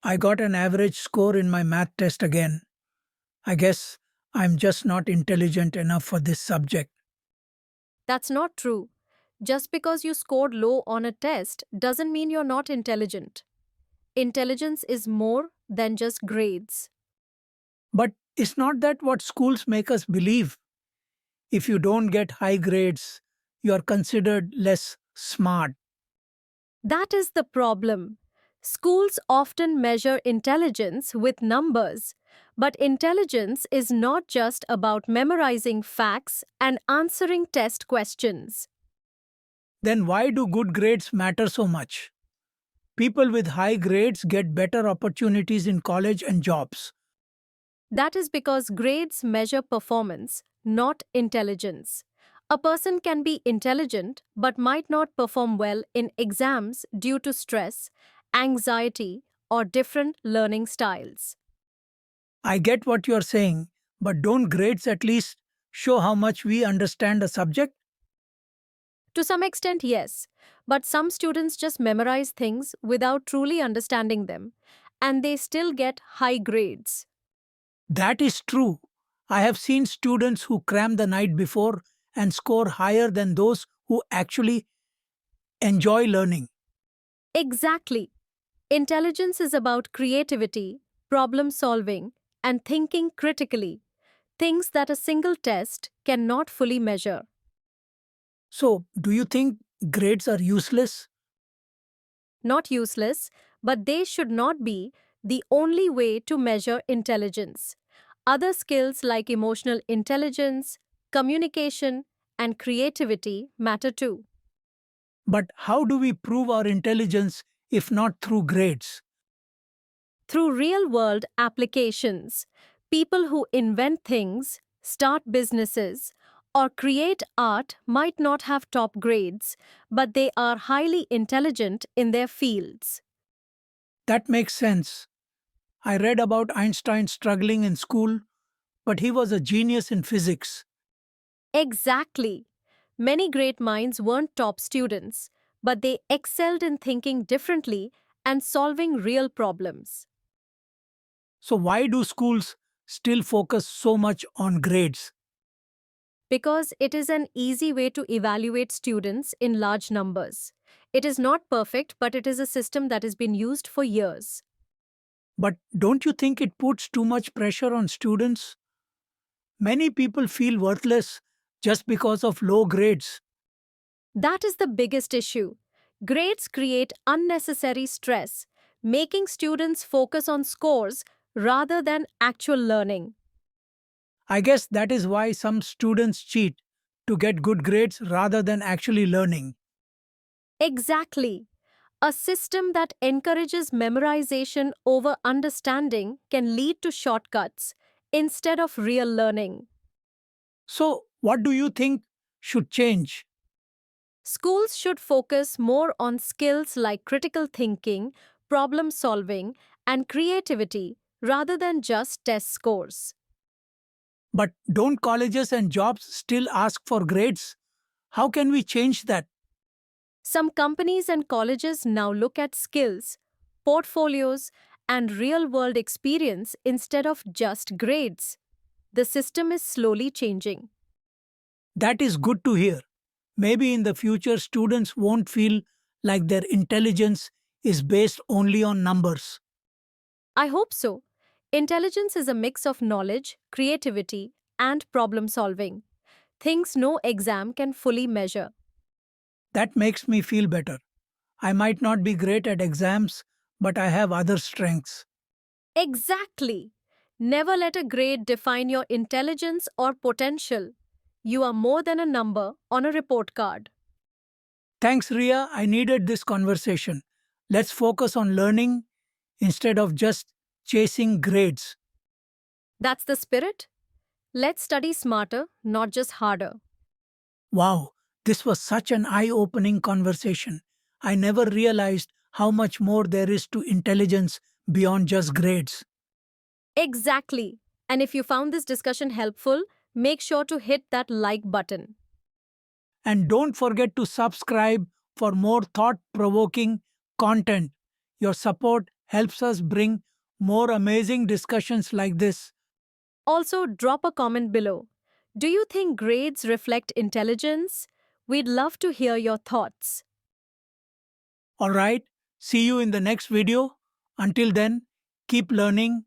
I got an average score in my math test again. I guess I'm just not intelligent enough for this subject. That's not true. Just because you scored low on a test doesn't mean you're not intelligent. Intelligence is more than just grades. But is not that what schools make us believe? If you don't get high grades, you are considered less smart. That is the problem. Schools often measure intelligence with numbers, but intelligence is not just about memorizing facts and answering test questions. Then why do good grades matter so much? People with high grades get better opportunities in college and jobs. That is because grades measure performance, not intelligence. A person can be intelligent but might not perform well in exams due to stress, anxiety, or different learning styles. I get what you are saying, but don't grades at least show how much we understand a subject? To some extent, yes, but some students just memorize things without truly understanding them, and they still get high grades. That is true. I have seen students who cram the night before and score higher than those who actually enjoy learning. Exactly. Intelligence is about creativity, problem solving, and thinking critically, things that a single test cannot fully measure. So, do you think grades are useless? Not useless, but they should not be the only way to measure intelligence. Other skills like emotional intelligence, communication, and creativity matter too. But how do we prove our intelligence if not through grades? Through real world applications, people who invent things, start businesses, or create art might not have top grades, but they are highly intelligent in their fields. That makes sense. I read about Einstein struggling in school, but he was a genius in physics. Exactly. Many great minds weren't top students, but they excelled in thinking differently and solving real problems. So, why do schools still focus so much on grades? Because it is an easy way to evaluate students in large numbers. It is not perfect, but it is a system that has been used for years. But don't you think it puts too much pressure on students? Many people feel worthless just because of low grades. That is the biggest issue. Grades create unnecessary stress, making students focus on scores rather than actual learning. I guess that is why some students cheat to get good grades rather than actually learning. Exactly. A system that encourages memorization over understanding can lead to shortcuts instead of real learning. So, what do you think should change? Schools should focus more on skills like critical thinking, problem solving, and creativity rather than just test scores. But don't colleges and jobs still ask for grades? How can we change that? Some companies and colleges now look at skills, portfolios, and real world experience instead of just grades. The system is slowly changing. That is good to hear. Maybe in the future, students won't feel like their intelligence is based only on numbers. I hope so. Intelligence is a mix of knowledge, creativity, and problem solving. Things no exam can fully measure. That makes me feel better. I might not be great at exams, but I have other strengths. Exactly. Never let a grade define your intelligence or potential. You are more than a number on a report card. Thanks, Ria. I needed this conversation. Let's focus on learning instead of just chasing grades. That's the spirit. Let's study smarter, not just harder. Wow, this was such an eye opening conversation. I never realized how much more there is to intelligence beyond just grades. Exactly. And if you found this discussion helpful, make sure to hit that like button. And don't forget to subscribe for more thought provoking content. Your support helps us bring more amazing discussions like this. Also, drop a comment below. Do you think grades reflect intelligence? We'd love to hear your thoughts. Alright, see you in the next video. Until then, keep learning,